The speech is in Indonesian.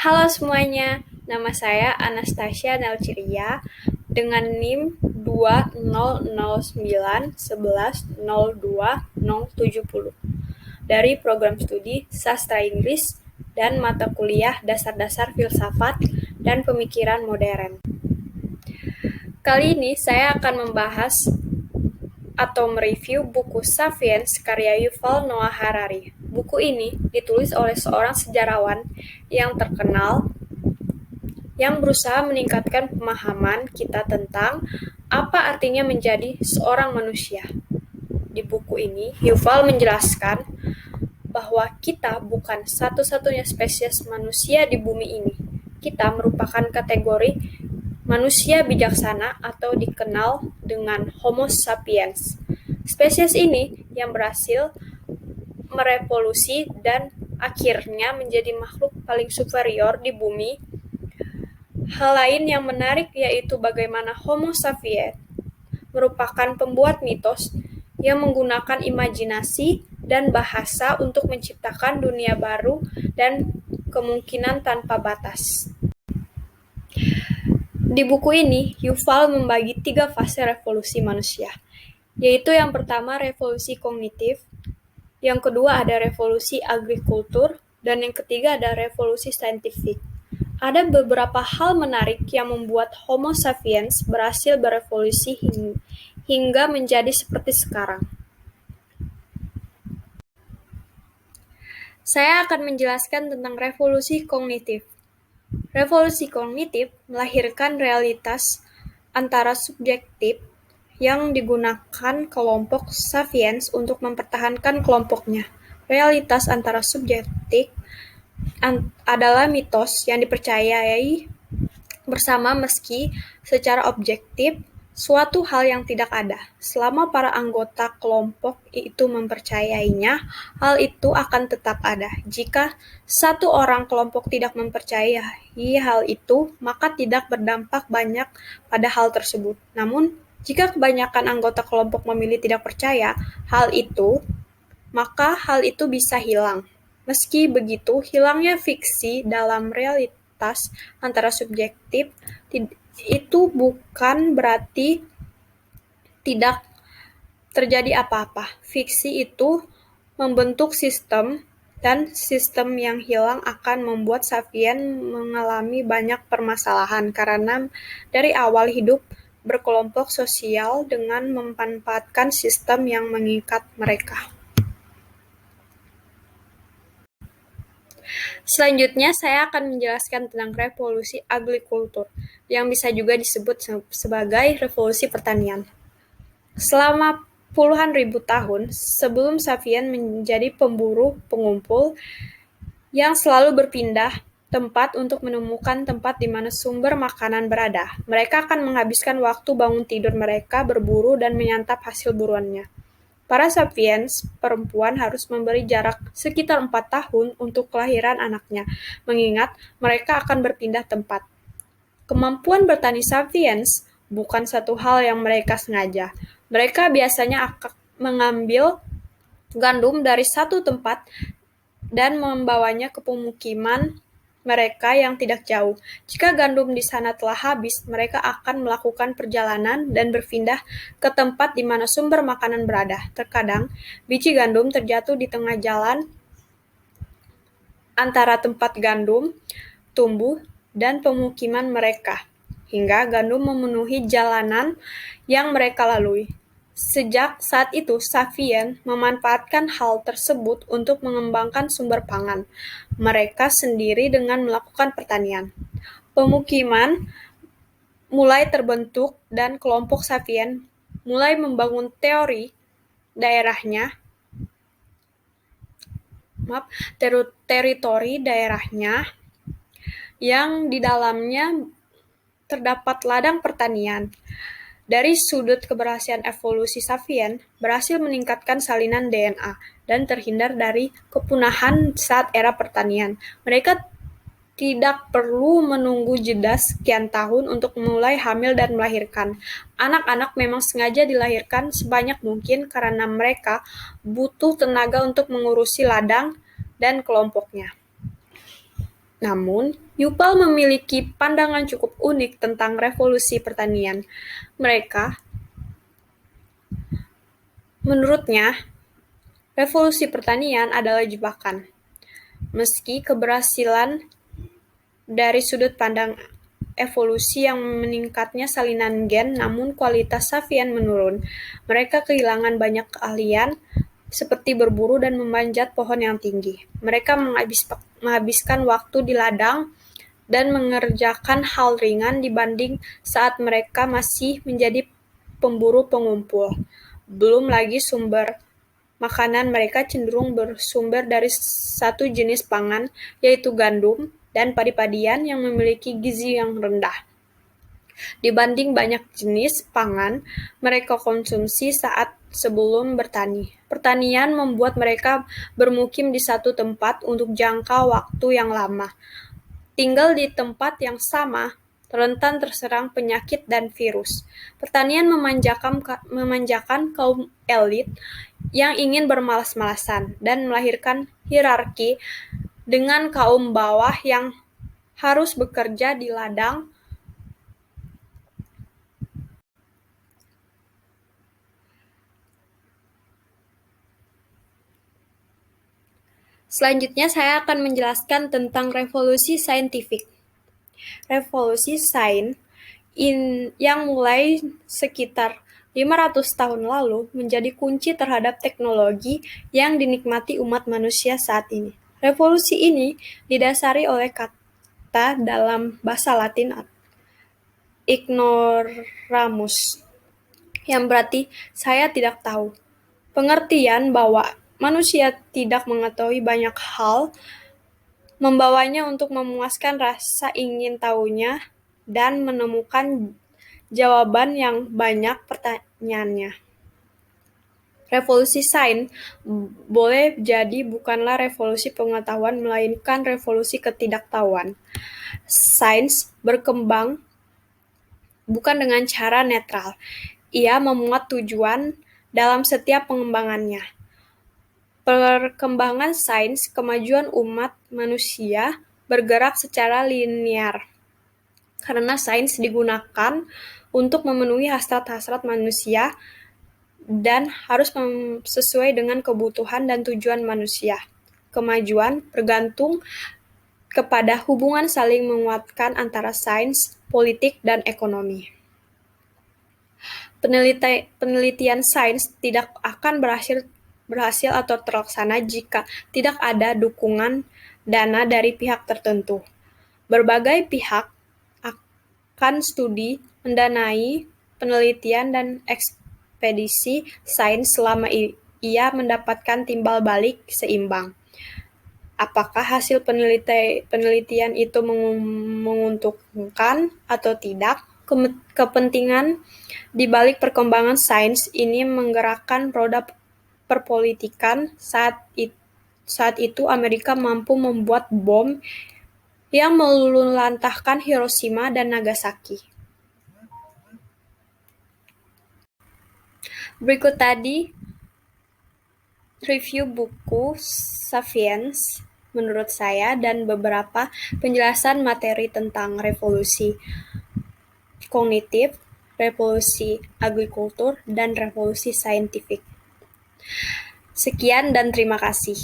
Halo semuanya, nama saya Anastasia Nelciria dengan NIM 200911102070 dari program studi Sastra Inggris dan mata kuliah Dasar-dasar Filsafat dan Pemikiran Modern. Kali ini saya akan membahas atau mereview buku Sapiens karya Yuval Noah Harari. Buku ini ditulis oleh seorang sejarawan yang terkenal yang berusaha meningkatkan pemahaman kita tentang apa artinya menjadi seorang manusia. Di buku ini, Yuval menjelaskan bahwa kita bukan satu-satunya spesies manusia di bumi ini. Kita merupakan kategori manusia bijaksana atau dikenal dengan Homo sapiens. Spesies ini yang berhasil merevolusi dan akhirnya menjadi makhluk paling superior di bumi. Hal lain yang menarik yaitu bagaimana Homo sapiens merupakan pembuat mitos yang menggunakan imajinasi dan bahasa untuk menciptakan dunia baru dan kemungkinan tanpa batas. Di buku ini, Yuval membagi 3 fase revolusi manusia, yaitu yang pertama revolusi kognitif, yang kedua ada revolusi agrikultur, dan yang ketiga ada revolusi saintifik. Ada beberapa hal menarik yang membuat Homo sapiens berhasil berevolusi hingga menjadi seperti sekarang. Saya akan menjelaskan tentang revolusi kognitif. Revolusi kognitif melahirkan realitas antara subjektif yang digunakan kelompok sapiens untuk mempertahankan kelompoknya. Realitas antara subjektif adalah mitos yang dipercayai bersama meski secara objektif suatu hal yang tidak ada. Selama para anggota kelompok itu mempercayainya, hal itu akan tetap ada. Jika satu orang kelompok tidak mempercayai hal itu, maka tidak berdampak banyak pada hal tersebut. Namun, jika kebanyakan anggota kelompok memilih tidak percaya hal itu, maka hal itu bisa hilang. Meski begitu, hilangnya fiksi dalam realitas antara subjektif itu bukan berarti tidak terjadi apa-apa. Fiksi itu membentuk sistem, dan sistem yang hilang akan membuat sapiens mengalami banyak permasalahan karena dari awal hidup berkelompok sosial dengan memanfaatkan sistem yang mengikat mereka. Selanjutnya, saya akan menjelaskan tentang revolusi agrikultur, yang bisa juga disebut sebagai revolusi pertanian. Selama puluhan ribu tahun sebelum sapiens menjadi pemburu-pengumpul yang selalu berpindah tempat untuk menemukan tempat di mana sumber makanan berada, mereka akan menghabiskan waktu bangun tidur mereka berburu dan menyantap hasil buruannya. Para sapiens perempuan harus memberi jarak sekitar 4 tahun untuk kelahiran anaknya, mengingat mereka akan berpindah tempat. Kemampuan bertani sapiens bukan satu hal yang mereka sengaja. Mereka biasanya akan mengambil gandum dari satu tempat dan membawanya ke pemukiman mereka yang tidak jauh. Jika gandum di sana telah habis, mereka akan melakukan perjalanan dan berpindah ke tempat di mana sumber makanan berada. Terkadang, biji gandum terjatuh di tengah jalan antara tempat gandum tumbuh dan pemukiman mereka, hingga gandum memenuhi jalanan yang mereka lalui. Sejak saat itu, sapiens memanfaatkan hal tersebut untuk mengembangkan sumber pangan mereka sendiri dengan melakukan pertanian. Pemukiman mulai terbentuk dan kelompok sapiens mulai membangun teritori daerahnya yang di dalamnya terdapat ladang pertanian. Dari sudut keberhasilan evolusi sapiens berhasil meningkatkan salinan DNA dan terhindar dari kepunahan saat era pertanian. Mereka tidak perlu menunggu jeda sekian tahun untuk mulai hamil dan melahirkan. Anak-anak memang sengaja dilahirkan sebanyak mungkin karena mereka butuh tenaga untuk mengurusi ladang dan kelompoknya. Namun, Yuval memiliki pandangan cukup unik tentang revolusi pertanian. Menurutnya, revolusi pertanian adalah jebakan. Meski keberhasilan dari sudut pandang evolusi yang meningkatnya salinan gen, namun kualitas Sapiens menurun. Mereka kehilangan banyak keahlian, seperti berburu dan memanjat pohon yang tinggi. Mereka menghabiskan waktu di ladang dan mengerjakan hal ringan dibanding saat mereka masih menjadi pemburu pengumpul. Belum lagi sumber makanan mereka cenderung bersumber dari satu jenis pangan, yaitu gandum dan padi-padian yang memiliki gizi yang rendah. Dibanding banyak jenis pangan mereka konsumsi saat sebelum bertani. Pertanian membuat mereka bermukim di satu tempat untuk jangka waktu yang lama. Tinggal di tempat yang sama, rentan terserang penyakit dan virus. Pertanian memanjakan kaum elit yang ingin bermalas-malasan dan melahirkan hierarki dengan kaum bawah yang harus bekerja di ladang. Selanjutnya saya akan menjelaskan tentang revolusi saintifik. Revolusi sains yang mulai sekitar 500 tahun lalu menjadi kunci terhadap teknologi yang dinikmati umat manusia saat ini. Revolusi ini didasari oleh kata dalam bahasa Latin ignoramus, yang berarti saya tidak tahu. Pengertian bahwa manusia tidak mengetahui banyak hal membawanya untuk memuaskan rasa ingin tahunya dan menemukan jawaban yang banyak pertanyaannya. Revolusi sains boleh jadi bukanlah revolusi pengetahuan, melainkan revolusi ketidaktahuan. Sains berkembang bukan dengan cara netral. Ia memuat tujuan dalam setiap pengembangannya. Perkembangan sains, kemajuan umat manusia bergerak secara linear, karena sains digunakan untuk memenuhi hasrat-hasrat manusia dan harus sesuai dengan kebutuhan dan tujuan manusia. Kemajuan bergantung kepada hubungan saling menguatkan antara sains, politik, dan ekonomi. Penelitian sains tidak akan berhasil atau terlaksana jika tidak ada dukungan dana dari pihak tertentu. Berbagai pihak akan studi mendanai penelitian dan ekspedisi sains selama ia mendapatkan timbal balik seimbang. Apakah hasil penelitian itu menguntungkan atau tidak? Kepentingan di balik perkembangan sains ini menggerakkan roda perpolitikan. Saat itu Amerika mampu membuat bom yang meluluhlantahkan Hiroshima dan Nagasaki. Berikut tadi review buku Sapiens menurut saya dan beberapa penjelasan materi tentang revolusi kognitif, revolusi agrikultur, dan revolusi saintifik. Sekian dan terima kasih.